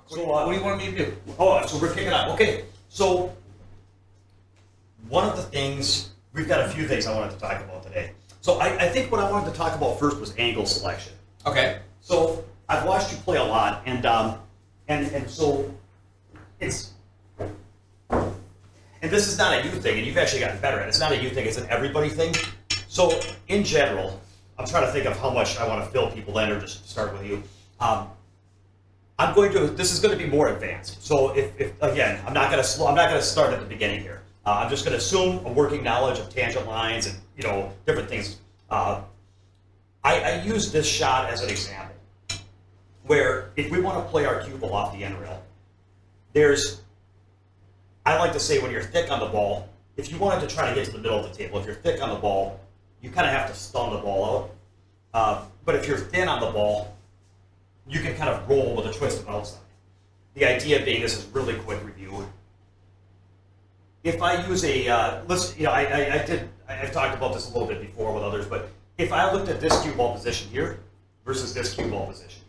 So, what do you want me to do? Oh, so we're kicking off. Okay, so one of the things, we've got a few things I wanted to talk about today. So I think what I wanted to talk about first was angle selection. Okay. So I've watched you play a lot, and so it's, and this is not a you thing, and you've actually gotten better at it. It's not a you thing, it's an everybody thing. So in general, I'm trying to think of how much I want to fill people in, or just start with you. This is going to be more advanced. So if again, I'm not going to start at the beginning here. I'm just going to assume a working knowledge of tangent lines and different things. I use this shot as an example, where if we want to play our cue ball off the end rail, I like to say when you're thick on the ball, if you wanted to try to get to the middle of the table, if you're thick on the ball, you kind of have to stun the ball out. But if you're thin on the ball, you can kind of roll with a twist of outside. The idea being, this is really quick review. If I use I've talked about this a little bit before with others, but if I looked at this cue ball position here versus this cue ball position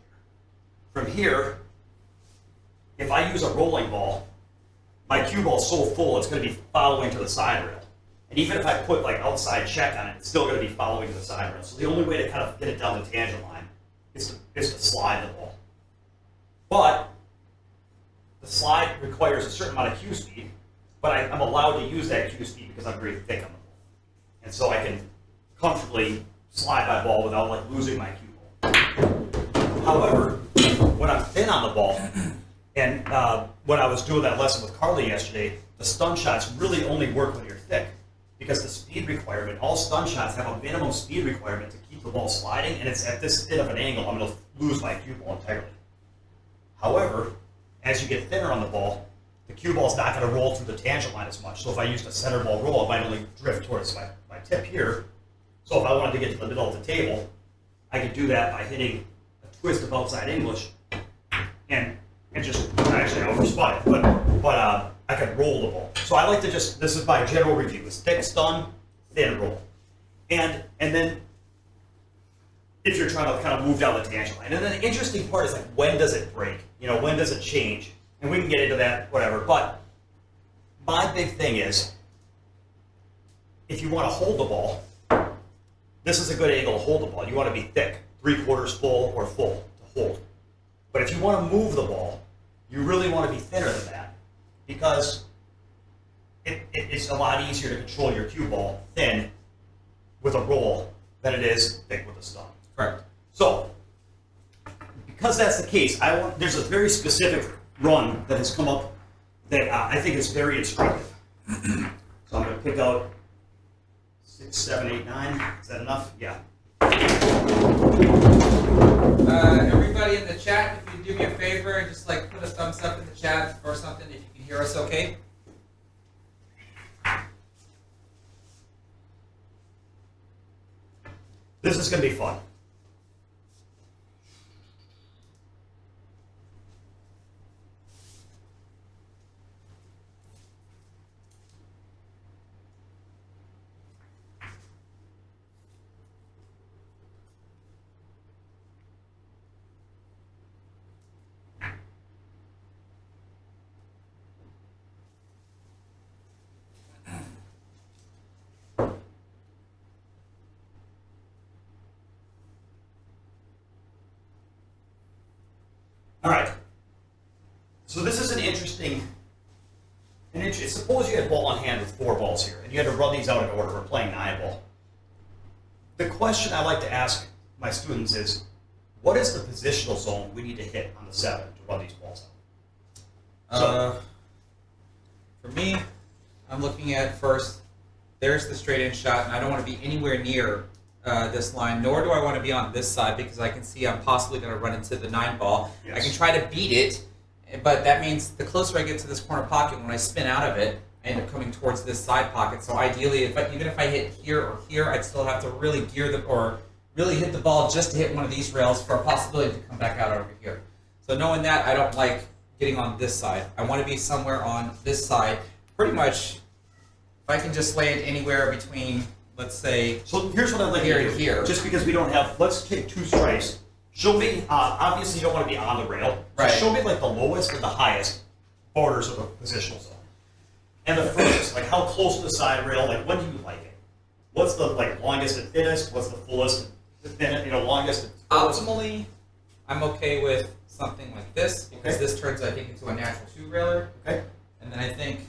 here, from here, if I use a rolling ball, my cue ball is so full it's going to be following to the side rail. And even if I put like outside check on it, it's still going to be following to the side rail. So the only way to kind of get it down the tangent line is to slide the ball. But the slide requires a certain amount of cue speed, but I'm allowed to use that cue speed because I'm very thick on the ball. And so I can comfortably slide my ball without like losing my cue ball. However, when I'm thin on the ball, and when I was doing that lesson with Carly yesterday, the stun shots really only work when you're thick, because the speed requirement, all stun shots have a minimum speed requirement to keep the ball sliding, and it's at this thin of an angle, I'm going to lose my cue ball entirely. However, as you get thinner on the ball, the cue ball is not going to roll through the tangent line as much. So if I used a center ball roll, it might only drift towards my tip here. So if I wanted to get to the middle of the table, I could do that by hitting a twist of outside English, and just, actually I overspun it, but I could roll the ball. So I like to this is my general review, is thick stun, thin roll. And then if you're trying to kind of move down the tangent line. And then the interesting part is like, when does it break? When does it change? And we can get into that, whatever. But my big thing is, if you want to hold the ball, this is a good angle to hold the ball. You want to be thick, 3/4 full or full to hold. But if you want to move the ball, you really want to be thinner than that, because it's a lot easier to control your cue ball thin with a roll than it is thick with a stun. Correct. So, because that's the case, there's a very specific run that has come up that I think is very instructive. So I'm going to pick out 6, 7, 8, 9. Is that enough? Yeah. Everybody in the chat, if you do me a favor and just like put a thumbs up in the chat or something if you can hear us okay. This is going to be fun. All right. So this is an interesting. Suppose you had ball in hand with 4 balls here, and you had to run these out in order. We're playing 9-ball. The question I like to ask my students is, what is the positional zone we need to hit on the 7 to run these balls out? For me, I'm looking at first, there's the straight in shot, and I don't want to be anywhere near this line, nor do I want to be on this side, because I can see I'm possibly going to run into the 9 ball. Yes. I can try to beat it, but that means the closer I get to this corner pocket, when I spin out of it, I end up coming towards this side pocket. So ideally, even if I hit here or here, I'd still have to really really hit the ball just to hit one of these rails for a possibility to come back out over here. So knowing that, I don't like getting on this side. I want to be somewhere on this side. Pretty much, if I can just land anywhere between, let's say, so here's what I'd like here to do. And here. Just because we don't have, let's take 2 strikes, Show me, obviously you don't want to be on the rail. So Right. show me like the lowest and the highest borders of the positional zone. And the furthest, like how close to the side rail, like when do you like it? What's the like longest and thinnest? What's the fullest, longest and fullest? Optimally, I'm okay with something like this because Okay. this turns, I think, into a natural two-railer. Okay. And then I think,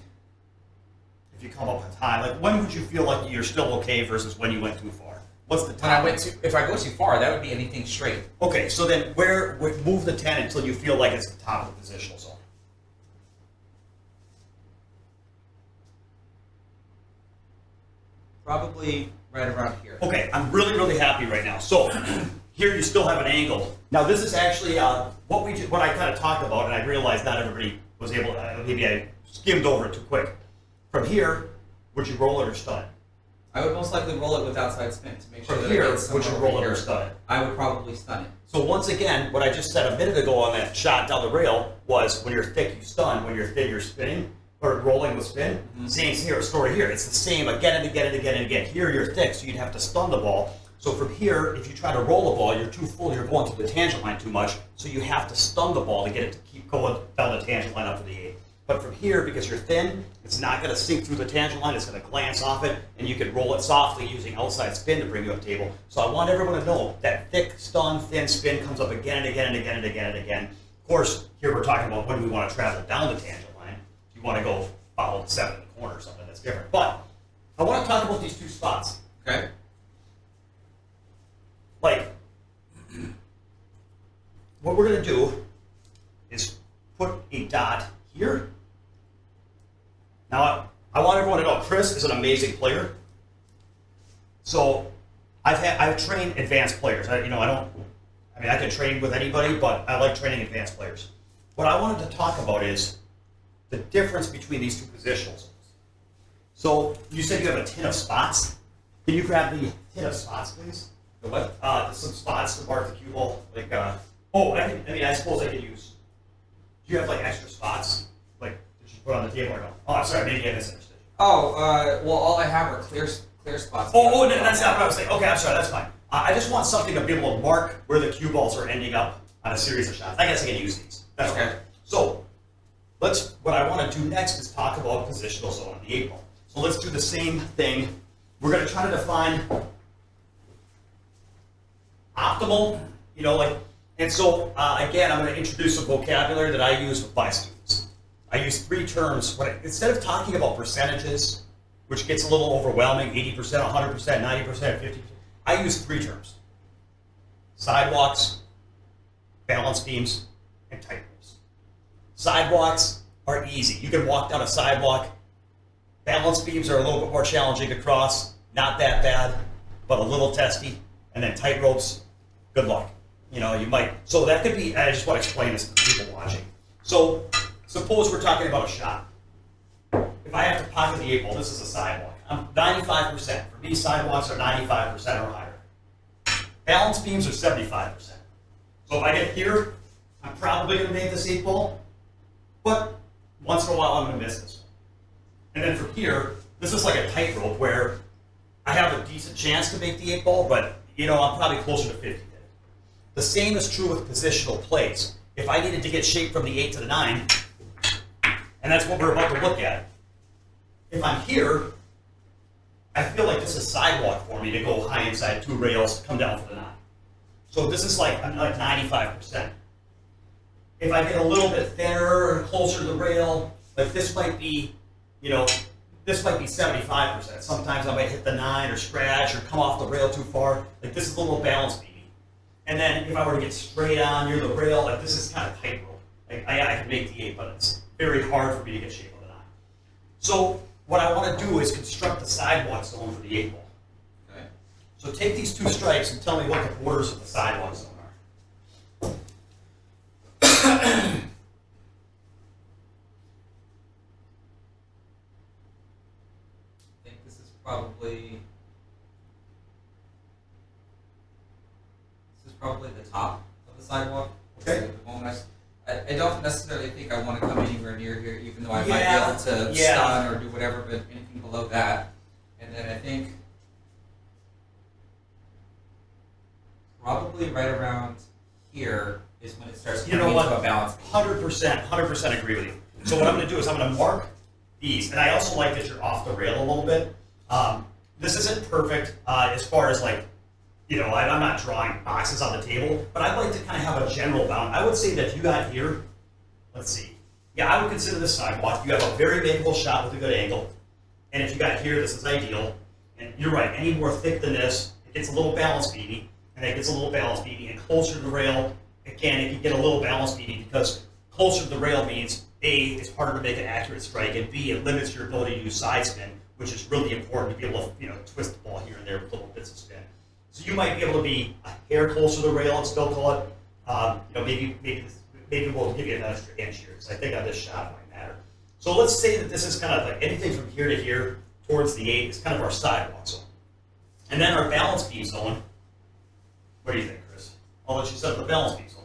If you come up with time, like when would you feel like you're still okay versus when you went too far? What's the when I time? if I go too far, that would be anything straight. Okay, so then move the 10 until you feel like it's the top of the positional zone. Probably right around here. Okay, I'm really, really happy right now. So here you still have an angle. Now this is actually what I kind of talked about, and I realized not everybody was able. Maybe I skimmed over it too quick. From here, would you roll it or stun it? I would most likely roll it with outside spin to make sure From that here, it gets would you somewhere roll over it or here. stun it? I would probably stun it. So once again, what I just said a minute ago on that shot down the rail was when you're thick, you stun. When you're thin, you're spinning or rolling with spin. Mm-hmm. Same here, story here. It's the same again and again and again and again. Here you're thick, so you'd have to stun the ball. So from here, if you try to roll a ball, you're too full, you're going to the tangent line too much, so you have to stun the ball to get it to keep going down the tangent line up to the 8. But from here, because you're thin, it's not going to sink through the tangent line, it's going to glance off it, and you can roll it softly using outside spin to bring you up table. So I want everyone to know that thick, stun, thin spin comes up again and again and again and again and again. Of course, here we're talking about when we want to travel down the tangent line. If you want to go follow the 7 in the corner or something, that's different. But I want to talk about these two spots. Okay. Like, what we're going to do is put a dot here. Now, I want everyone to know Chris is an amazing player. So, I've trained advanced players. I can train with anybody, but I like training advanced players. What I wanted to talk about is the difference between these two positional zones. So, you said you have a tin of spots. Can you grab the tin of spots, please? The what? Some spots to mark the cue ball. Like, I suppose I could use. Do you have like extra spots? Like, did you put on the table or no? Oh, I'm sorry, maybe I misunderstood. Oh, well, all I have are clear spots. No, that's not what I was saying. Okay, I'm sorry, that's fine. I just want something to be able to mark where the cue balls are ending up on a series of shots. I guess I can use these. That's Okay. fine. So, what I want to do next is talk about positional zone on the 8 ball. So let's do the same thing. We're going to try to define optimal, and so again, I'm going to introduce some vocabulary that I use with my students. I use 3 terms. Instead of talking about percentages, which gets a little overwhelming, 80%, 100%, 90%, 50%, I use 3 terms. Sidewalks, balance beams, and tightropes. Sidewalks are easy. You can walk down a sidewalk. Balance beams are a little bit more challenging to cross. Not that bad, but a little testy. And then tightropes, good luck. You might. So that could be, I just want to explain this to the people watching. So suppose we're talking about a shot. If I have to pocket the 8 ball, this is a sidewalk. I'm 95%. For me, sidewalks are 95% or higher. Balance beams are 75%. So if I get here, I'm probably going to make this 8 ball, but once in a while I'm going to miss this one. And then from here, this is like a tightrope where I have a decent chance to make the 8 ball, but I'm probably closer to 50. The same is true with positional plays. If I needed to get shape from the 8 to the 9, and that's what we're about to look at. If I'm here, I feel like this is sidewalk for me to go high inside 2 rails to come down for the 9. So this is like 95%. If I get a little bit thinner or closer to the rail, like this might be, this might be 75%. Sometimes I might hit the 9 or scratch or come off the rail too far. Like this is a little balance beamy. And then if I were to get straight on near the rail, like this is kind of tightrope. Like I can make the 8, but it's very hard for me to get shape on the 9. So what I want to do is construct the sidewalk zone for the 8 ball. Okay. So take these 2 stripes and tell me what the borders of the sidewalk zone are. I think this is probably the top of the sidewalk. Okay. So at the moment I don't necessarily think I want to come anywhere near here, even though I might be Yeah, able to yeah. stun or do whatever, but anything below that. And then I think probably right around here is when it starts You coming know into what? a balance beam. 100% agree with you. So what I'm going to do is I'm going to mark these, and I also like that you're off the rail a little bit. This isn't perfect as far as like, you know, I'm not drawing boxes on the table, but I'd like to kind of have a general bound. I would say that if you got here, let's see. Yeah, I would consider this sidewalk. You have a very makeable shot with a good angle. And if you got here, this is ideal. And you're right, any more thick than this, it gets a little balance beady, and it gets a little balance beady. And closer to the rail, again, it can get a little balance beady because closer to the rail means A, it's harder to make an accurate strike, and B, it limits your ability to do side spin, which is really important to be able to, you know, twist the ball here and there with little bits of spin. So you might be able to be a hair closer to the rail and still call it. You know, maybe we'll give you an extra inch here because I think on this shot it might matter. So let's say that this is kind of like anything from here to here towards the 8 is kind of our sidewalk zone. And then our balance beam zone, what do you think, Chris? I'll let you set up the balance beam zone.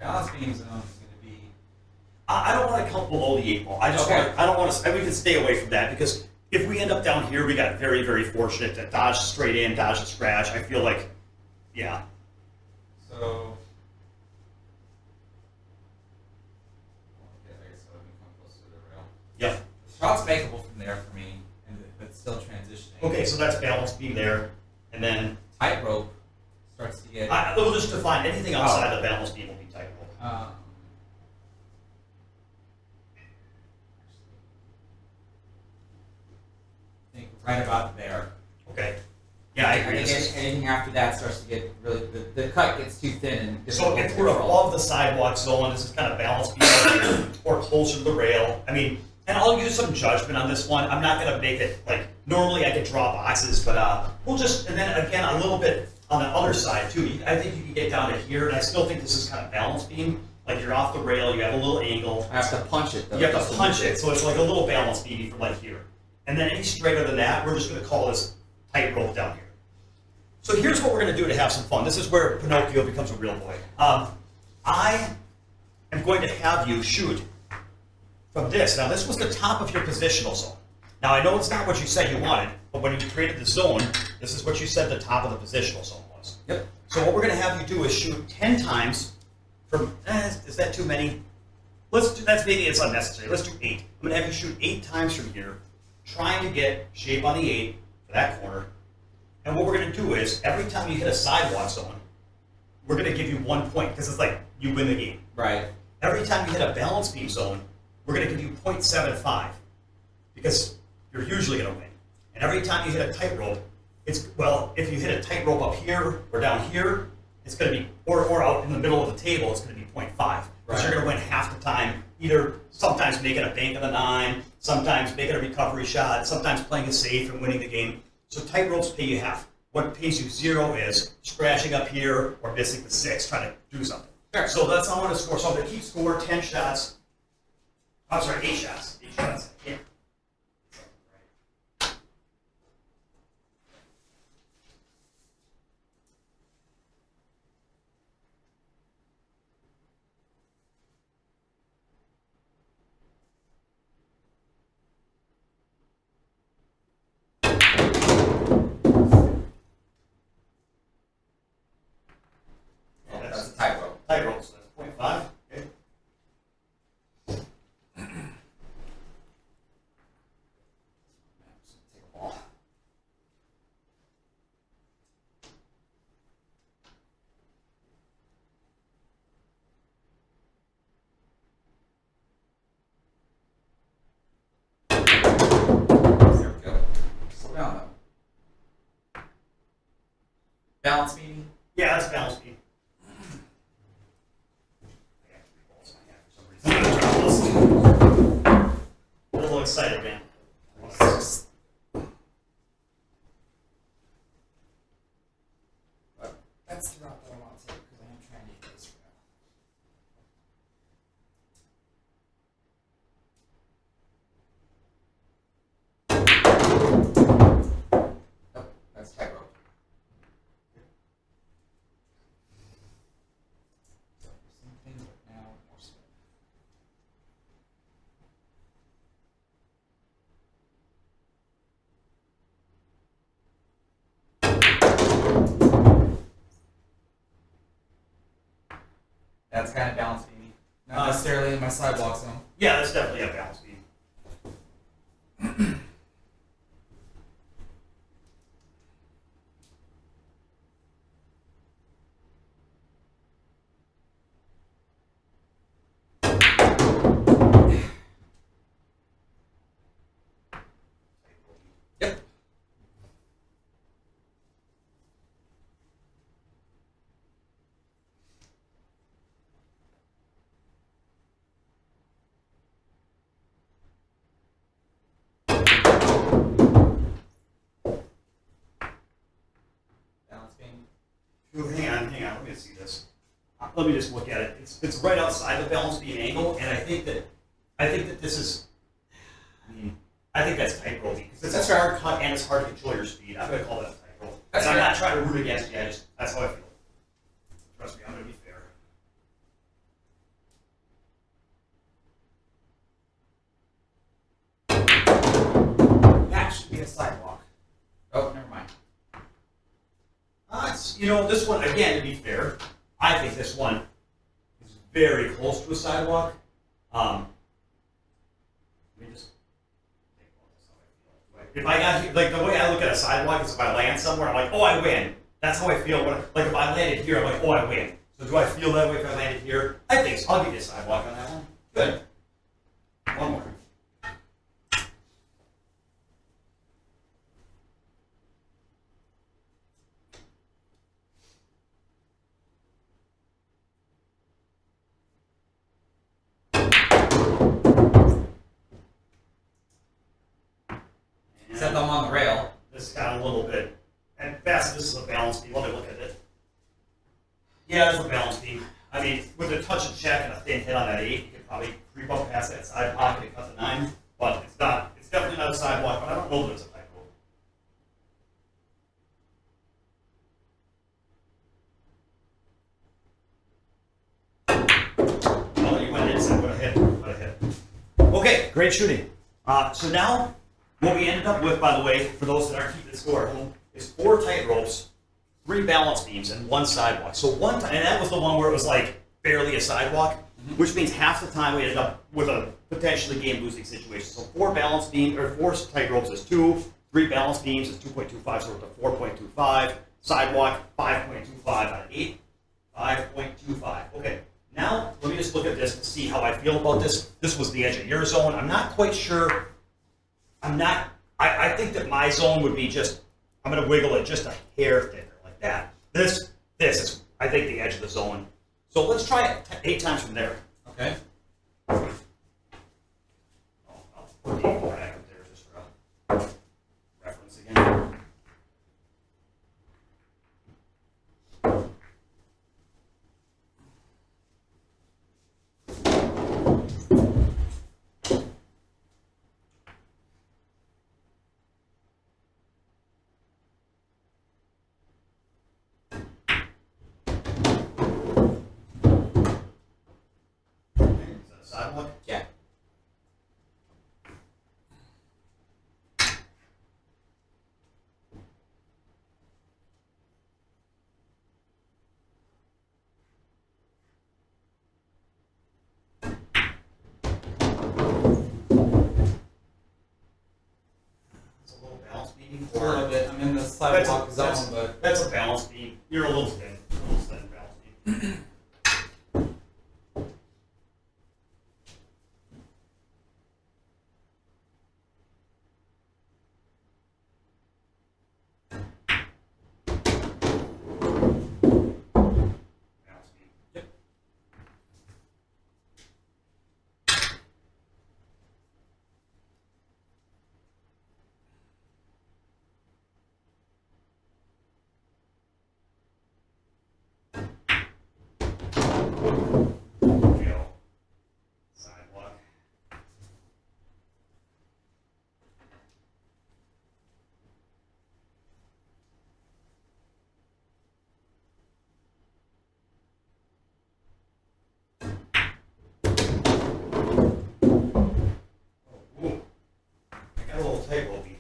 Balance beam zone is going to be. I don't want to come below the 8 ball. I don't want to. We can stay away from that because if we end up down here, we got very, very fortunate to dodge straight in, dodge a scratch. I feel like, yeah. So. Okay, so let me come closer to the rail. Yep. The shot's makeable from there for me, but still transitioning. Okay, so that's balance beam there, and then Tightrope starts to get. we'll just define anything outside the balance beam will be tightrope. I think right about there. Okay. Yeah, I agree. Anything after that starts to get really, the cut gets too thin and So if we're above the sidewalk zone, this is kind of balance beam right here, or closer to the rail. I mean, and I'll use some judgment on this one. I'm not going to make it like, normally I could draw boxes, but we'll just, and then again, a little bit on the other side too. I think you can get down to here, and I still think this is kind of balance beam. Like you're off the rail, you have a little angle. I have to punch it though. You have to punch it, so it's like a little balance beam from like here. And then any straighter than that, we're just going to call this tightrope down here. So here's what we're going to do to have some fun. This is where Pinocchio becomes a real boy. I am going to have you shoot from this. Now, this was the top of your positional zone. Now, I know it's not what you said you wanted, but when you created the zone, this is what you said the top of the positional zone was. Yep. So what we're going to have you do is shoot 10 times from, is that too many? Let's do, that's maybe it's unnecessary. Let's do 8. I'm going to have you shoot 8 times from here, trying to get shape on the 8 for that corner. And what we're going to do is, every time you hit a sidewalk zone, we're going to give you 1 point, because it's like, you win the game. Right. Every time you hit a balance beam zone, we're going to give you 0.75, because you're usually going to win. And every time you hit a tightrope, it's, well, if you hit a tightrope up here or down here, it's going to be, or out in the middle of the table, it's going to be 0.5. Because Right. you're going to win half the time, either sometimes making a bank on the 9, sometimes making a recovery shot, sometimes playing it safe and winning the game. So tightropes pay you half. What pays you 0 is scratching up here or missing the 6, trying to do something. Sure. So that's how I'm going to score. So I'm going to keep score 10 shots. I'm sorry, 8 shots. 8 shots. Yeah. That's a tightrope. Tightrope, so that's 0.5. Okay. Take a ball. There we go. Slow down though. Balance beam. Yeah, that's balance beam. I got 3 balls in my hand for some reason. I'm a little excited, man. That's the route that I want to take because I am trying to hit this rail. Oh, that's tightrope. So, same thing, but now more spin. That's kind of balance beamy. Not necessarily in my sidewalk zone. Yeah, that's definitely a balance beam. Yep. Balance beam. Ooh, hang on, let me see this. Let me just look at it. It's right outside the balance beam angle, and I think that this is, I think that's tightrope because it's a hard cut and it's hard to control your speed. I'm gonna call that a tightrope. And I'm not trying to root against you, that's how I feel. Trust me, I'm gonna be fair. That should be a sidewalk. Oh, never mind. This one, again, to be fair, I think this one is very close to a sidewalk. Let me just think about this how I feel. If I got here, like the way I look at a sidewalk is if I land somewhere, I'm like, oh, I win. That's how I feel. Like if I landed here, I'm like, oh, I win. So do I feel that way if I landed here? I think so. I'll give you a sidewalk on that one. Good. One more. Except I'm on the rail. This got a little bit. At best, this is a balance beam. Let me look at it. Yeah, it's a balance beam. I mean, with a touch and check and a thin hit on that 8, you could probably creep up past that side pocket and cut the 9. But it's not. It's definitely not a sidewalk. But I don't know that it's a tightrope. Well, you went inside. What a hit. What a hit. Okay, great shooting. So now, what we ended up with, by the way, for those that aren't keeping score at home, is 4 tight ropes, 3 balance beams, and 1 sidewalk. So and that was the one where it was like barely a sidewalk, which means half the time we ended up with a potentially game-losing situation. So 4 balance beams or 4 tight ropes is 2, 3 balance beams is 2.25, so we're up to 4.25. Sidewalk 5.25 out of 8, 5.25. Okay. Now let me just look at this and see how I feel about this. This was the edge of your zone. I'm not quite sure. I think that my zone would be just, I'm going to wiggle it just a hair thicker like that. This is, I think, the edge of the zone. So let's try it 8 times from there. Okay. Oh, I'll put the Accu-Rack up there just for a reference again. Sidewalk? Yeah. It's a little balance beam. A little bit. I'm in the sidewalk zone, but That's a balance beam. You're a little thin. A little thin balance beam. Balance beam. Yep. Go. Sidewalk. Oh, ooh. I got a little tight ropey.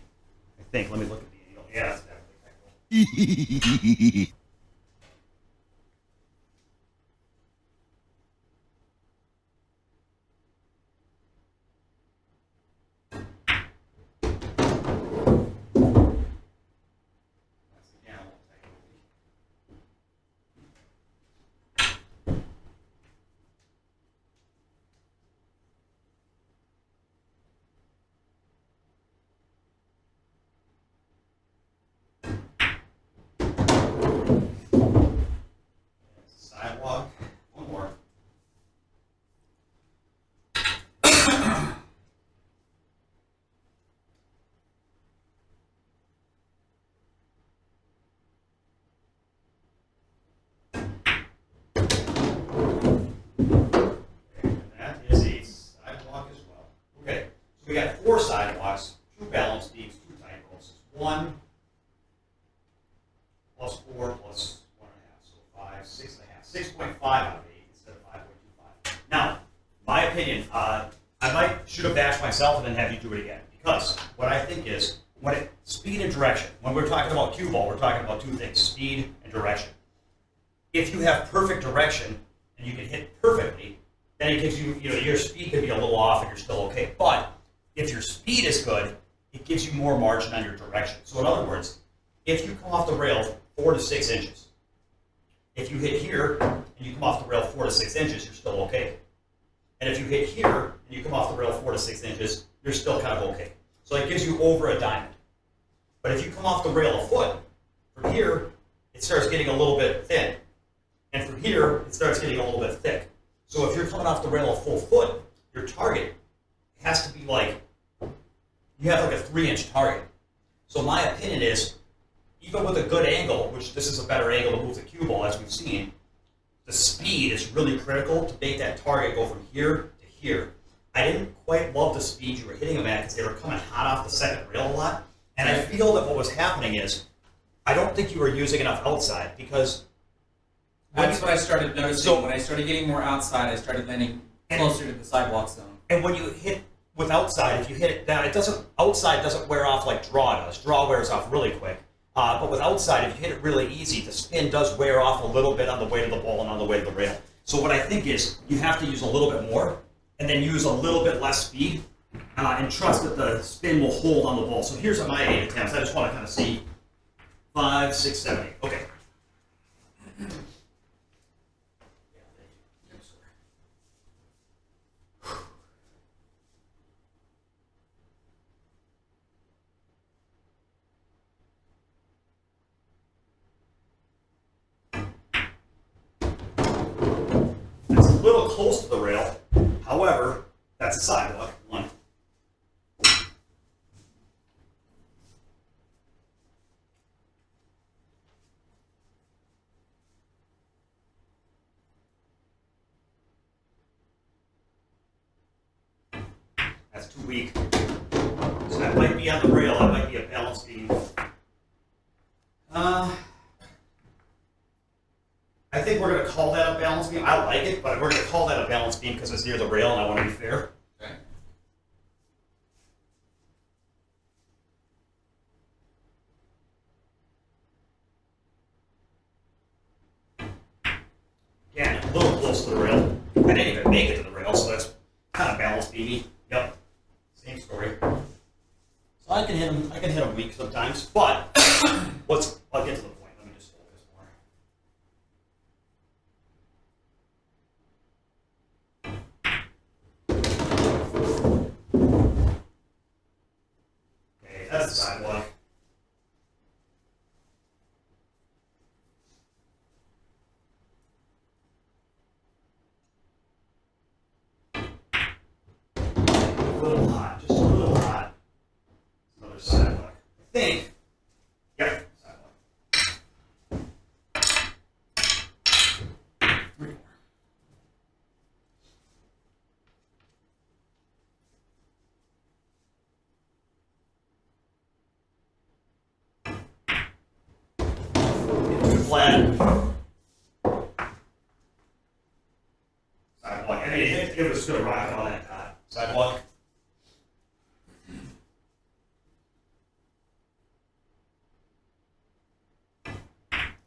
I think. Let me look at the angle. Yeah, that's definitely tight rope. opinion, I might shoot a bash myself and then have you do it again. Because what I think is, speed and direction. When we're talking about cue ball, we're talking about two things, speed and direction. If you have perfect direction and you can hit perfectly, then it gives you, your speed can be a little off and you're still okay. But if your speed is good, it gives you more margin on your direction. So in other words, if you come off the rail 4 to 6 inches, if you hit here and you come off the rail 4 to 6 inches, you're still okay. And if you hit here and you come off the rail 4 to 6 inches, you're still kind of okay. So it gives you over a diamond. But if you come off the rail a foot, from here, it starts getting a little bit thin. And from here, it starts getting a little bit thick. So if you're coming off the rail a full foot, your target has to be like, you have like a 3-inch target. So my opinion is, even with a good angle, which this is a better angle to move the cue ball as we've seen, the speed is really critical to make that target go from here to here. I didn't quite love the speed you were hitting them at because they were coming hot off the second rail a lot. And I feel that what was happening is, I don't think you were using enough outside because... That's what I started noticing. So when I started getting more outside, I started landing closer to the sidewalk zone. And when you hit with outside, if you hit it down, outside doesn't wear off like draw does. Draw wears off really quick. But with outside, if you hit it really easy, the spin does wear off a little bit on the way to the ball and on the way to the rail. So what I think is, you have to use a little bit more, and then use a little bit less speed, and trust that the spin will hold on the ball. So here's my 8 attempts. I just want to kind of see 5, 6, 7, 8. Okay. That's a little close to the rail. However, that's a sidewalk. 1. That's too weak. So that might be on the rail. That might be a balance beam. I think we're going to call that a balance beam. I like it, but we're going to call that a balance beam because it's near the rail and I want to be fair. Okay. Again, a little close to the rail. I didn't even make it to the rail, so that's kind of balance beamy. Yep, same story. So I can hit them weak sometimes, but I'll get to the point. Let me just focus more. Okay, that's the sidewalk. A little hot, just a little hot. Another sidewalk. I think. Yep, sidewalk. 3 more. Too flat. Sidewalk. I mean, it was still rocking on that top. Sidewalk.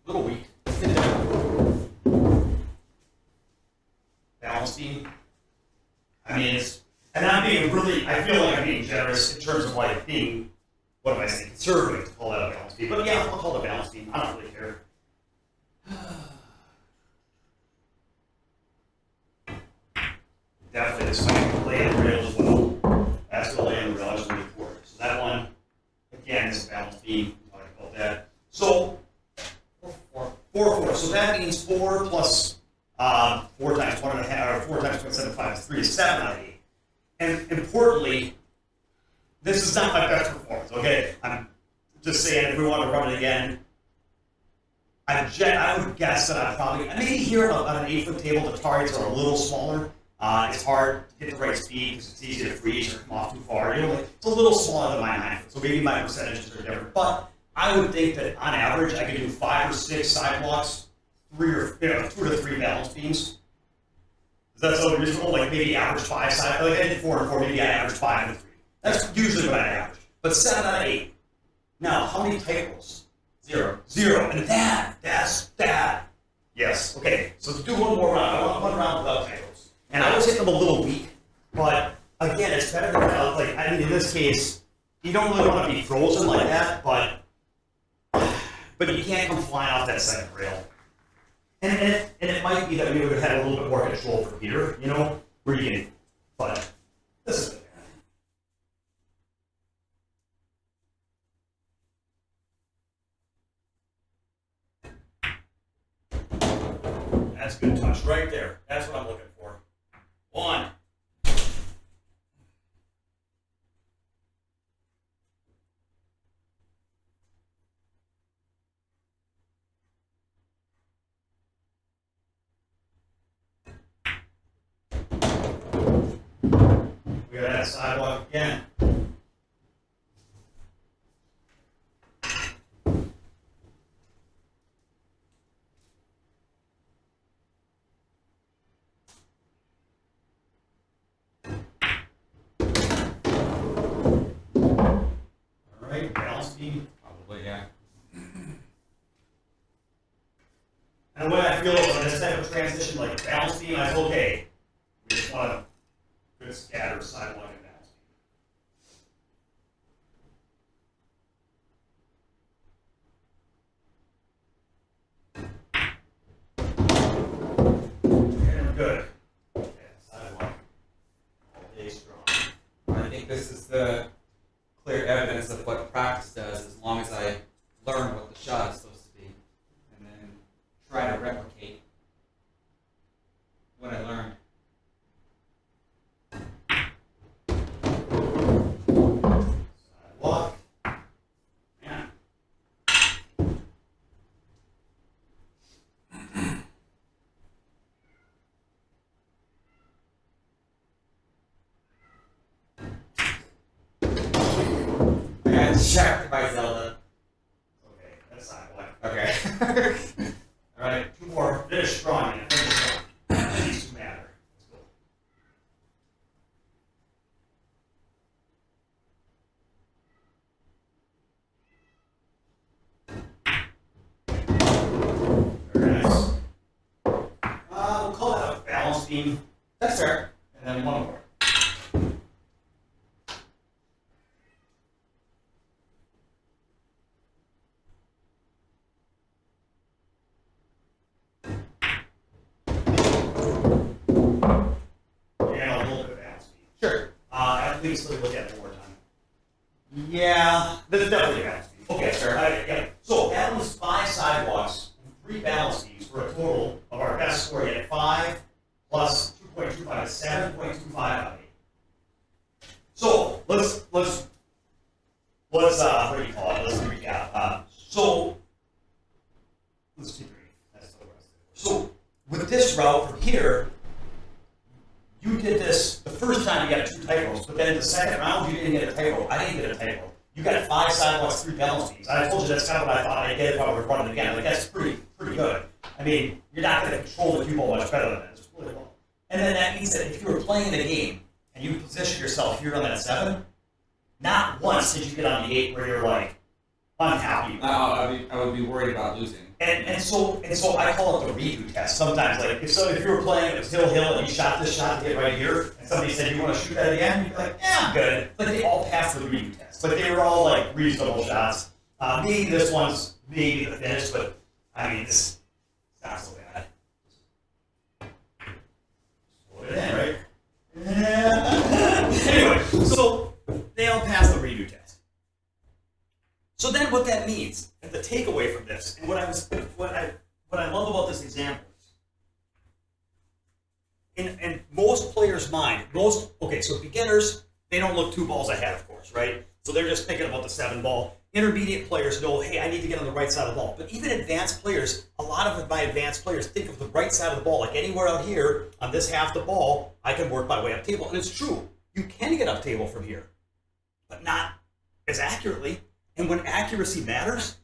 Little weak. Balance beam. I mean, I feel like I'm being generous in terms of like being, what am I saying, conservative to call that a balance beam. But yeah, I'll call it a balance beam. I don't really care. Definitely this one land rail as well. That's the land rail I was looking for. So that one, again, is a balance beam. I'll talk about that. So 4. So that means 4 plus 4 times 1.5, or 4 times 0.75 is 3 is 7 out of 8. And importantly, this is not my best performance. Okay, I'm just saying if we want to run it again, I would guess that maybe here on an 8-foot table the targets are a little smaller. It's hard to get the right speed because it's easy to freeze or come off too far. It's a little smaller than my 9-foot, so maybe my percentages are different. But I would think that on average I could do 5 or 6 sidewalks, 2 to 3 balance beams. Is that so reasonable? Like maybe average 5 side, like I did 4 and 4, maybe I average 5 and 3. That's usually what I average. But 7 out of 8. Now, how many tightropes? 0. 0. And that's that. Yes. Okay. So to do one more round, I want 1 round without tightropes. And I was hitting them a little weak, but again, it's better than like I mean, in this case, you don't really want to be frozen like that, but you can't come flying off that second rail. And it might be that we would have had a little bit more control from here, you know, where you can. But this is good. That's a good touch right there. That's what I'm looking for. 1. We got that sidewalk again. Alright, balance beam. Probably, yeah. And the way I feel about this type of transition, like balance beam, I feel okay. We just want to good scatter sidewalk and balance beam. And we're good. Okay, sidewalk. All day strong. I think this is the clear evidence of what practice does, as long as I learn what the shot is supposed to be, and then try to replicate what I learned. Sidewalk. Yeah. I got distracted by Zelda. Okay, that's sidewalk. Okay. All right, 2 more. Finish strong, man. Finish strong. These 2 matter. Let's go. Very nice. We'll call that a balance beam. That's fair. And then 1 more. And a little bit of balance beam. Sure. I think so. Look at it one more time. Yeah, there's definitely a balance beam. Okay, Sure. Yeah. So that was 5 sidewalks and 3 balance beams for a total of our best score yet. 5 plus 2.25 is 7.25 out of 8. So let's what do you call it? Let's recap. So let's see. That's the rest. So with this route from here. You did this the first time you got 2 tightropes, but then in the second round you didn't get a tightrope. I didn't get a tightrope. You got 5 sidewalks, 3 balance beams. I told you that's kind of what I thought I did if I were running again. Like that's pretty good. I mean, you're not going to control the cue ball much better than that. It's really well. And then that means that if you were playing the game and you position yourself here on that 7, not once did you get on the 8 where you're like unhappy. I would be worried about losing. And so I call it the redo test. Sometimes, like if you were playing, it was hill and you shot this shot to get right here, and somebody said you want to shoot that again, you'd be like, yeah, I'm good. But they all passed the redo test. But they were all like reasonable shots. Maybe this one's maybe the finish, but I mean it's not so bad. Put it in, right? Anyway, so they all passed the redo test. So then what that means, and the takeaway from this, and what I love about this example is, in most players' mind, so beginners, they don't look 2 balls ahead, of course, right? So they're just thinking about the 7 ball. Intermediate players know, hey, I need to get on the right side of the ball. But even advanced players, a lot of my advanced players think of the right side of the ball, like anywhere out here on this half the ball, I can work my way up table. And it's true, you can get up table from here, but not as accurately. And when accuracy matters,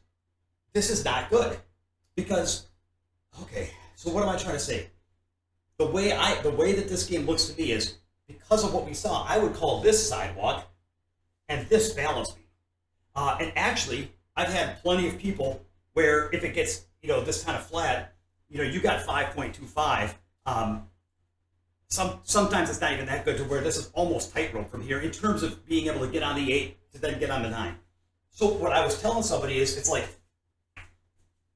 this is not good. Because, okay, so what am I trying to say? the way that this game looks to me is, because of what we saw, I would call this sidewalk and this balance beam. And actually, I've had plenty of people where if it gets, this kind of flat, you got 5.25. Sometimes it's not even that good to where this is almost tightrope from here in terms of being able to get on the 8 to then get on the 9. So what I was telling somebody is, it's like,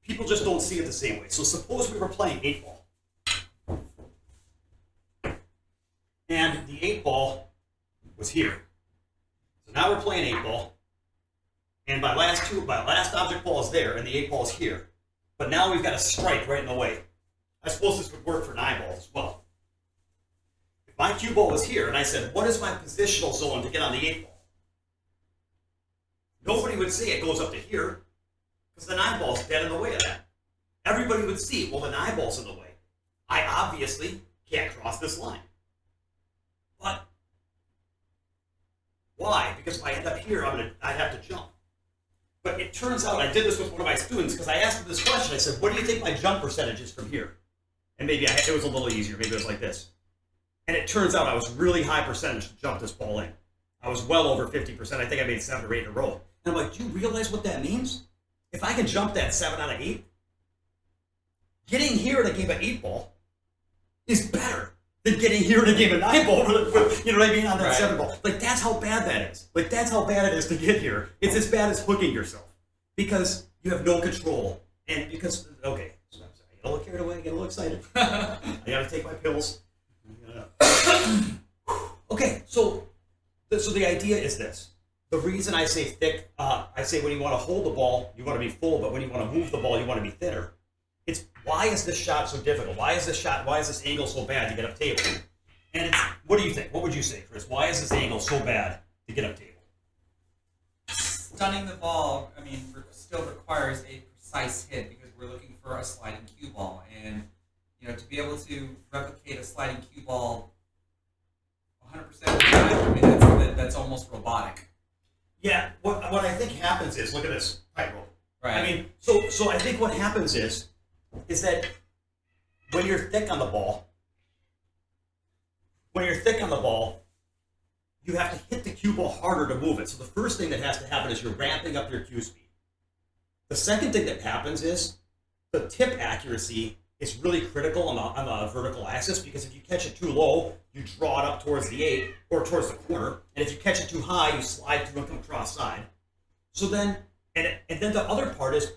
people just don't see it the same way. So suppose we were playing 8-ball. And the 8-ball was here. So now we're playing 8-ball. And my last object ball is there, and the 8-ball is here. But now we've got a strike right in the way. I suppose this would work for 9-balls as well. If my cue ball was here, and I said, what is my positional zone to get on the 8-ball? Nobody would say it goes up to here, because the 9-ball's dead in the way of that. Everybody would see, well, the 9-ball's in the way. I obviously can't cross this line. But why? Because if I end up here, I'd have to jump. But it turns out, I did this with one of my students, because I asked him this question. I said, what do you think my jump percentage is from here? And maybe it was a little easier. Maybe it was like this. And it turns out I was really high percentage to jump this ball in. I was well over 50%. I think I made 7 or 8 in a row. And I'm like, do you realize what that means? If I can jump that 7 out of 8, getting here in a game of 8-ball is better than getting here in a game of 9-ball with, you know what I mean, on that 7-ball. Like, that's how bad that is. Like, that's how bad it is to get here. It's as bad as hooking yourself. Because you have no control. And because, okay, so I'm sorry, I get a little carried away, I get a little excited. I gotta take my pills. Okay, so the idea is this. The reason I say thick, I say when you want to hold the ball, you want to be full, but when you want to move the ball, you want to be thinner. It's, why is this shot so difficult? Why is this angle so bad to get up table? And it's, what do you think? What would you say, Chris? Why is this angle so bad to get up table? Stunning the ball, still requires a precise hit because we're looking for a sliding cue ball. And, to be able to replicate a sliding cue ball 100% of the time, that's almost robotic. Yeah, what I think happens is, look at this, tightrope. Right. So I think what happens is that when you're thick on the ball, you have to hit the cue ball harder to move it. So the first thing that has to happen is you're ramping up your cue speed. The second thing that happens is the tip accuracy is really critical on the vertical axis, because if you catch it too low, you draw it up towards the 8 or towards the corner, and if you catch it too high, you slide through and come cross side. So then, and then the other part is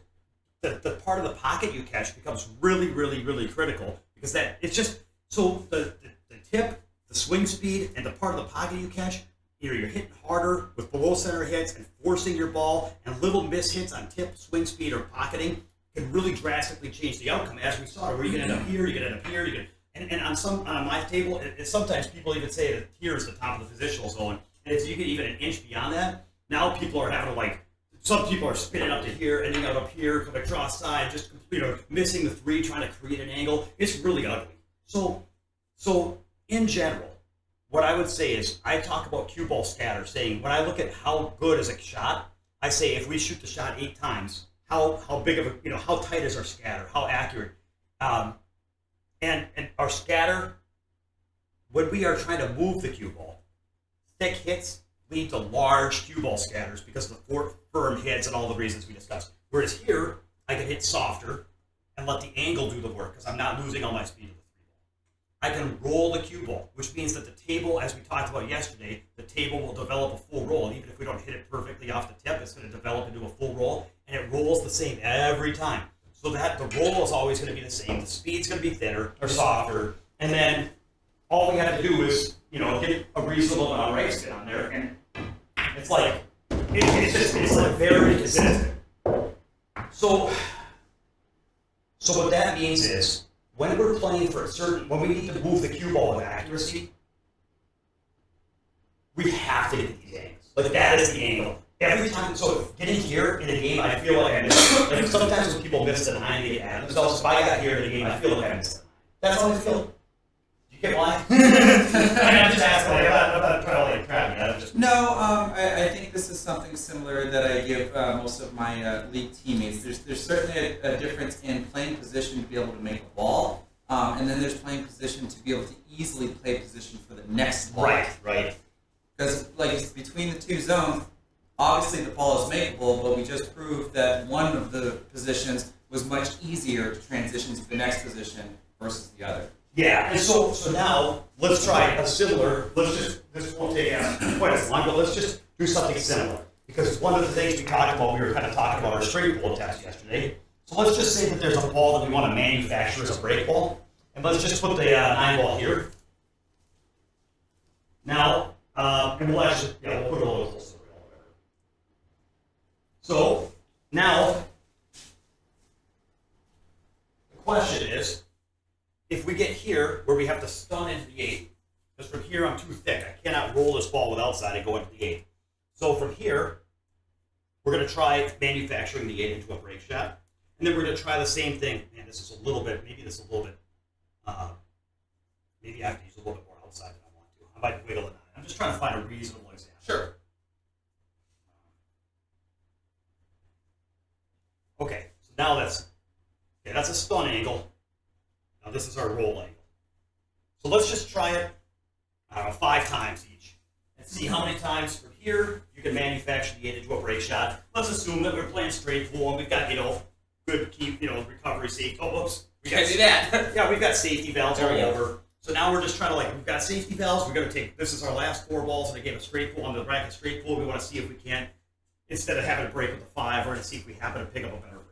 the part of the pocket you catch becomes really, really, really critical, because that it's just so the tip, the swing speed, and the part of the pocket you catch, you're hitting harder with below center hits and forcing your ball, and little miss hits on tip, swing speed, or pocketing can really drastically change the outcome, as we saw, where you can end up here, you can end up here, and on my table, sometimes people even say that here is the top of the positional zone, and if you get even an inch beyond that, now people are having to some people are spinning up to here, ending up here, coming across side, just missing the 3, trying to create an angle. It's really ugly. So in general, what I would say is, I talk about cue ball scatter, saying when I look at how good is a shot, I say if we shoot the shot 8 times, how big of a, how tight is our scatter, how accurate, and our scatter, when we are trying to move the cue ball, thick hits lead to large cue ball scatters because of the firm hits and all the reasons we discussed. Whereas here, I can hit softer and let the angle do the work because I'm not losing all my speed of the 3 ball. I can roll the cue ball, which means that the table, as we talked about yesterday, the table will develop a full roll. And even if we don't hit it perfectly off the tip, it's going to develop into a full roll, and it rolls the same every time. So that the roll is always going to be the same. The speed's going to be thinner or softer, and then all we have to do is, get a reasonable amount of race spin on there, and it's like it's like very consistent. So what that means is, when we're playing for when we need to move the cue ball with accuracy, we have to get these angles. Like, that is the angle. Every time, so getting here in a game, I feel like I missed it. Like, sometimes when people miss the 9, they get mad themselves. If I got here in a game, I feel like I missed it. That's how I feel. You get why? I'm just asking. I'm not trying to crab you. No, I think this is something similar that I give most of my league teammates. There's certainly a difference in playing position to be able to make a ball, and then there's playing position to be able to easily play position for the next ball. Right. Because like between the two zones, obviously the ball is makeable, but we just proved that one of the positions was much easier to transition to the next position versus the other. Yeah, and so now let's try a similar. This won't take quite as long, but let's just do something similar, because one of the things we talked about, we were kind of talking about our straight ball test yesterday. So let's just say that there's a ball that we want to manufacture as a break ball, and let's just put the 9 ball here. Now, and we'll actually, we'll put it a little closer. So now the question is, if we get here where we have to stun into the 8, because from here I'm too thick, I cannot roll this ball with outside and go into the 8. So from here, we're going to try manufacturing the 8 into a break shot. And then we're going to try the same thing. Man, this is a little bit, maybe I have to use a little bit more outside than I want to. I might wiggle it 9. I'm just trying to find a reasonable example. Sure. Okay, so now that's a stun angle. Now this is our roll angle. So let's just try it, 5 times each. And see how many times from here you can manufacture the 8 into a break shot. Let's assume that we're playing straight pool and we've got, good keep, recovery safety. Oh, whoops. Can't do that. Yeah, we've got safety valves all over. So now we're just trying to we've got safety valves. We're going to take, this is our last 4 balls in a game of straight pool. On the bracket straight pool, we want to see if we can, instead of having to break with the 5, we're going to see if we happen to pick up a better break.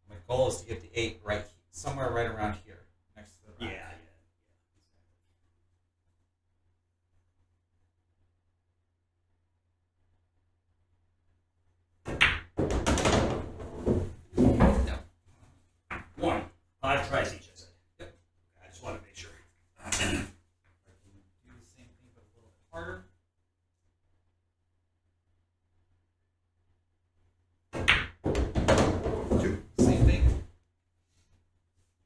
My goal is to get the 8 right, somewhere right around here, next to the rack. Yeah. No. 1. 5 tries each, I said. Yep. I just want to make sure. I can do the same thing, but a little bit harder. Same thing.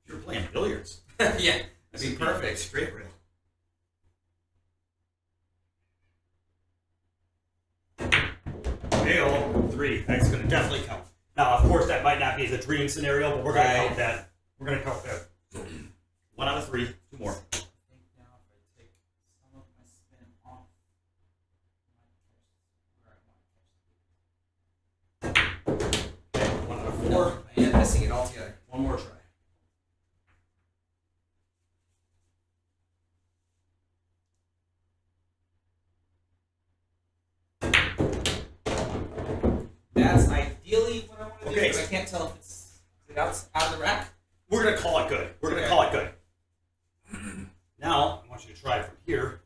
If you're playing billiards. Yeah, that'd be perfect. Straight rail. Fail 3. That's going to definitely count. Now, of course, that might not be the dream scenario, but we're going to count that. We're going to count that. 1 out of 3. 2 more. I think now if I take some of my spin off, Okay, 1 out of 4. I am missing it altogether. 1 more try. That's ideally what I want to Okay. do, but I can't tell if it's out of the rack. We're going to call it good. We're going to call it good. Now, I want you to try it from here.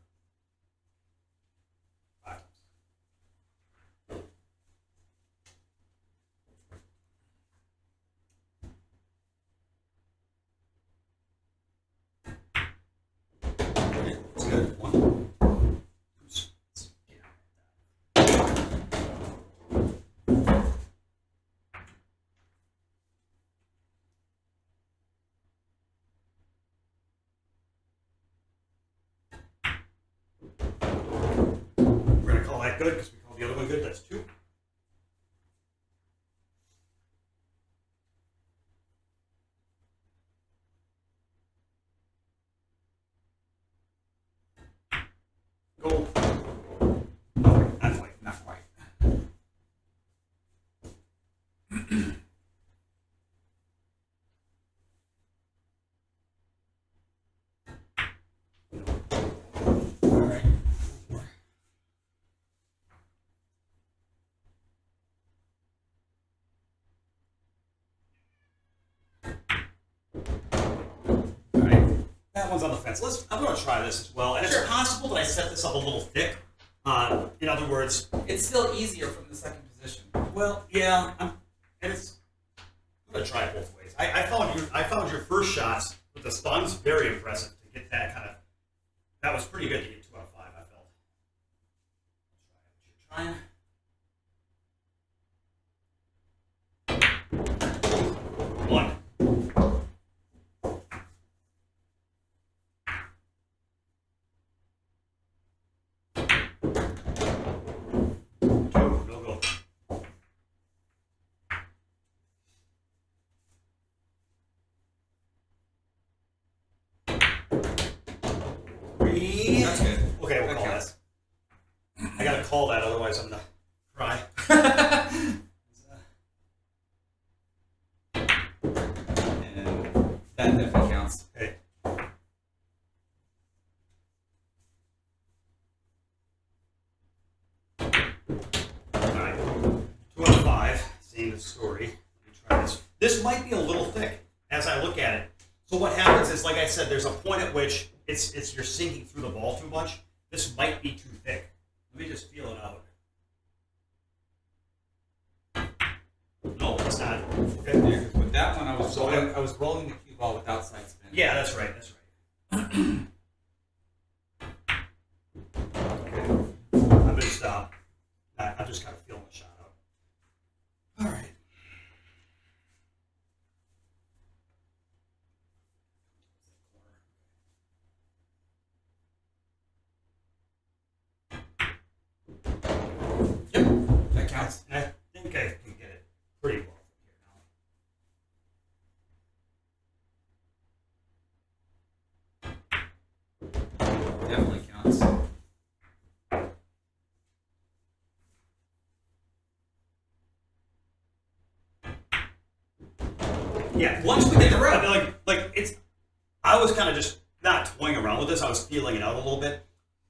5 times. Okay, that's good. 1. We're going to call that good because we called the other one good. That's 2. Go. No, not quite. Not quite. All right. All right. That one's on the fence. I'm going to try this as well. And Sure. it's possible that I set this up a little thick. In other words, It's still easier from the second position. well, yeah, I'm going to try it both ways. I found your first shots with the stuns very impressive to get that kind of. That was pretty good to get 2 out of 5. I felt. Let's try what you're trying. 1. 3. That's good. Okay, we'll That call counts. that. I gotta call that, otherwise I'm gonna cry. And that definitely counts. Okay. Alright. 2 out of 5. Same story. Let me try this. This might be a little thick as I look at it. So what happens is, like I said, there's a point at which it's you're sinking through the ball too much. This might be too thick. Let me just feel it out. No, it's not. Okay. Yeah, 'cause with that one, I was rolling the cue ball with outside spin. Yeah, that's right. That's right. Okay. I'm gonna stop. I'm just kind of feeling the shot out. All right. Yep, that counts. And I think I can get it pretty well from here now. Definitely counts. Yeah, once we get the rep, like it's. I was kind of just not toying around with this. I was feeling it out a little bit.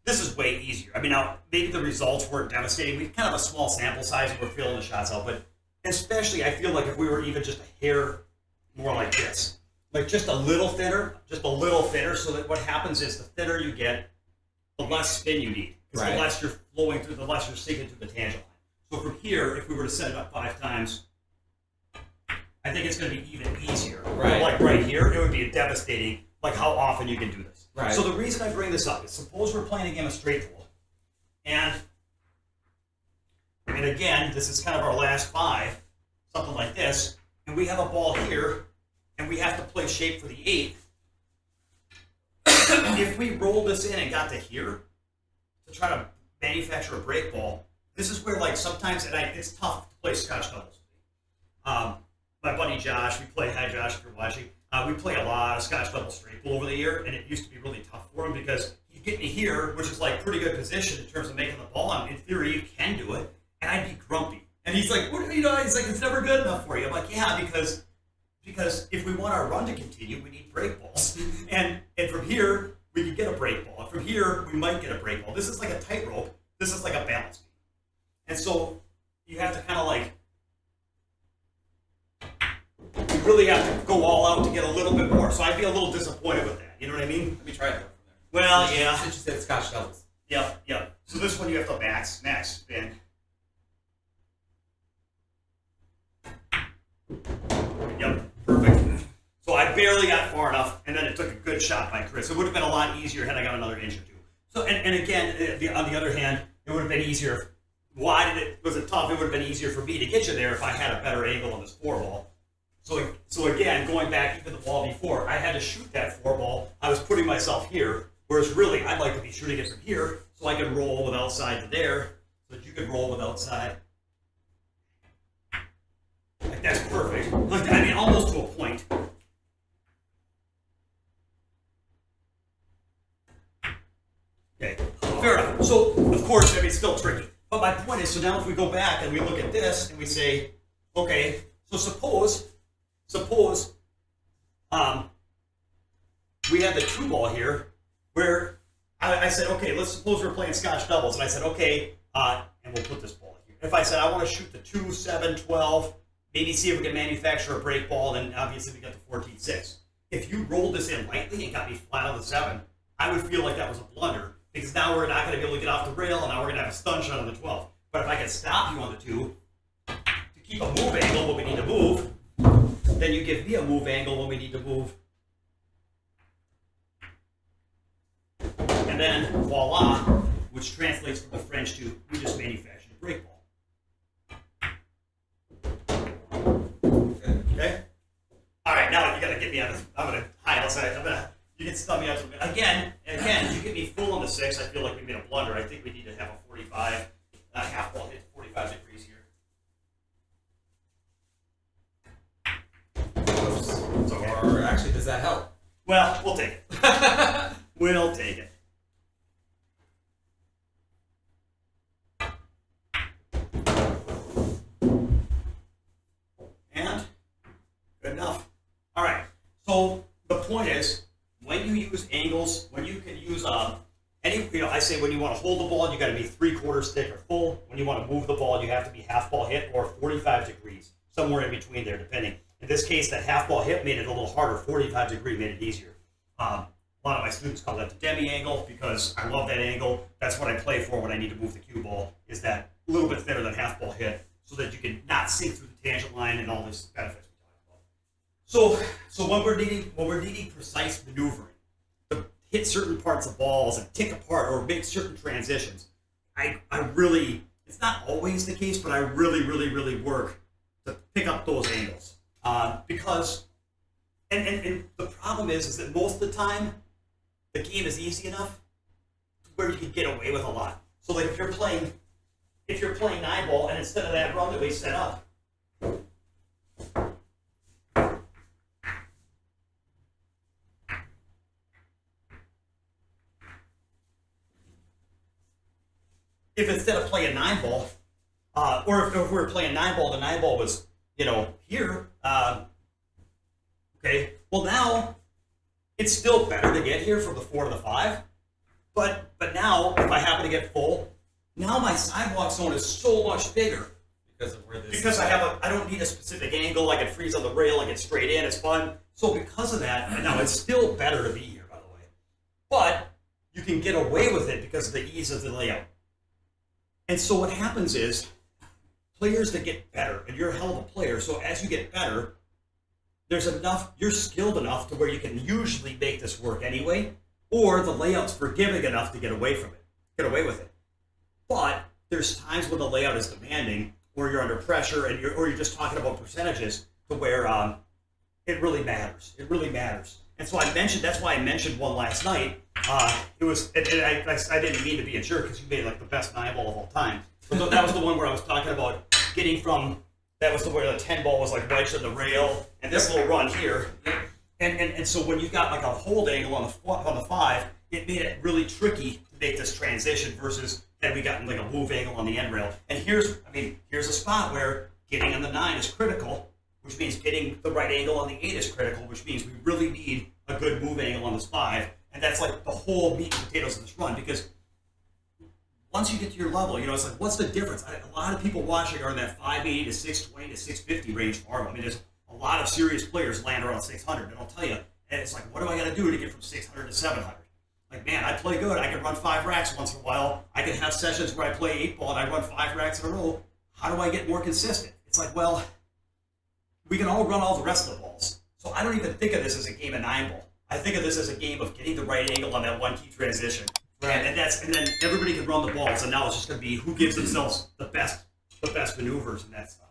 This is way easier. I mean, now maybe the results weren't devastating. We kind of have a small sample size and we're feeling the shots out, but especially I feel like if we were even just a hair more like this, like just a little thinner, so that what happens is the thinner you get, the less spin you need. Because Right. the less you're flowing through, the less you're sinking through the tangent line. So from here, if we were to set it up 5 times, I think it's going to be even easier. Right. Like right here, it would be devastating, like how often you can do this. Right. So the reason I bring this up is suppose we're playing a game of straight pool, and again, this is kind of our last 5, something like this, and we have a ball here, and we have to play shape for the 8. If we roll this in and got to here, to try to manufacture a break ball, this is where like sometimes, and it's tough to play Scotch doubles. My buddy Josh, hi Josh if you're watching, we play a lot of Scotch double straight pool over the year, and it used to be really tough for him because he'd get me here, which is like pretty good position in terms of making the ball, and in theory you can do it, and I'd be grumpy. And he's like, what, he's like, it's never good enough for you. I'm like, yeah, because if we want our run to continue, we need break balls. and from here, we could get a break ball. And from here, we might get a break ball. This is like a tightrope. This is like a balance beam. And so you have to kind of like, you really have to go all out to get a little bit more. So I'd be a little disappointed with that. You know what I mean? Let me try it from there. Well, yeah. Since you said Scotch doubles. Yep. So this one you have to max spin. Yep, perfect. So I barely got far enough, and then it took a good shot by Chris. It would have been a lot easier had I got another inch or 2. So, and again, on the other hand, it would have been easier. Was it tough? It would have been easier for me to get you there if I had a better angle on this 4 ball. So again, going back even the ball before, I had to shoot that 4 ball. I was putting myself here, whereas really I'd like to be shooting it from here so I can roll with outside to there, so that you can roll with outside. Like that's perfect. Like, I mean, almost to a point. Okay, fair enough. So, of course, I mean, it's still tricky. But my point is, so now if we go back and we look at this and we say, okay, so suppose we had the 2 ball here where I said, okay, let's suppose we're playing Scotch doubles. And I said, okay, and we'll put this ball here. If I said I want to shoot the 2, 7, 12, maybe see if we can manufacture a break ball, then obviously we got the 14-6. If you rolled this in lightly and got me flat on the 7, I would feel like that was a blunder because now we're not going to be able to get off the rail and now we're going to have a stun shot on the 12. But if I can stop you on the 2 to keep a move angle when we need to move, then you give me a move angle when we need to move. And then voila, which translates from the French to we just manufactured a break ball. Okay? All right, now you got to get me on the, I'm going to hide outside. You can stun me out again, you get me full on the 6, I feel like we made a blunder. I think we need to have a 45, half ball hit 45 degrees here. Or actually, does that help? Well, we'll take it. We'll take it. point is, when you use angles, when you can use I say when you want to hold the ball, you got to be 3/4 stick or full. When you want to move the ball, you have to be half ball hit or 45 degrees, somewhere in between there, depending. In this case, that half ball hit made it a little harder. 45 degree made it easier. A lot of my students call that the demi angle because I love that angle. That's what I play for when I need to move the cue ball, is that a little bit thinner than half ball hit so that you can not sink through the tangent line and all these benefits we talked about. So when we're needing precise maneuvering, to hit certain parts of balls and tick apart or make certain transitions, I really, it's not always the case, but I really work to pick up those angles. Because and the problem is that most of the time the game is easy enough to where you can get away with a lot. So like if you're playing 9-ball and instead of that run that we set up, if instead of playing 9-ball, or if we were playing 9-ball, the 9-ball was, here, okay, well now, it's still better to get here from the 4 to the 5, but now, if I happen to get full, now my sidewalk zone is so much bigger. Because of where this Because I don't need a specific angle, I can freeze on the rail, I get straight in, it's fun. So because of that, now it's still better to be here, by the way. But you can get away with it because of the ease of the layout. And so what happens is, players that get better, and you're a hell of a player, so as you get better, you're skilled enough to where you can usually make this work anyway, or the layout's forgiving enough to get away with it. But there's times when the layout is demanding, or you're under pressure, and you're just talking about percentages, to where it really matters. It really matters. And so that's why I mentioned one last night. I didn't mean to be a jerk because you made like the best 9-ball of all time. But that was the one where I was talking about getting from. That was where the 10-ball was like wedged in the rail, and this little run here. And so when you got like a hold angle on the 5, it made it really tricky to make this transition versus then we got like a move angle on the end rail. And here's a spot where getting on the 9 is critical, which means getting the right angle on the 8 is critical, which means we really need a good move angle on this 5. And that's like the whole meat and potatoes of this run, because once you get to your level, it's like, what's the difference? A lot of people watching are in that 580 to 620 to 650 range for them. I mean, there's a lot of serious players land around 600, and I'll tell you, and it's like, what do I got to do to get from 600 to 700? Like, man, I play good. I can run 5 racks once in a while. I can have sessions where I play 8-ball and I run 5 racks in a row. How do I get more consistent? It's like, well, we can all run all the rest of the balls. So I don't even think of this as a game of 9-ball. I think of this as a game of getting the right angle on that one key transition. Right. And then everybody can run the balls, and now it's just going to be who gives themselves the best maneuvers and that stuff.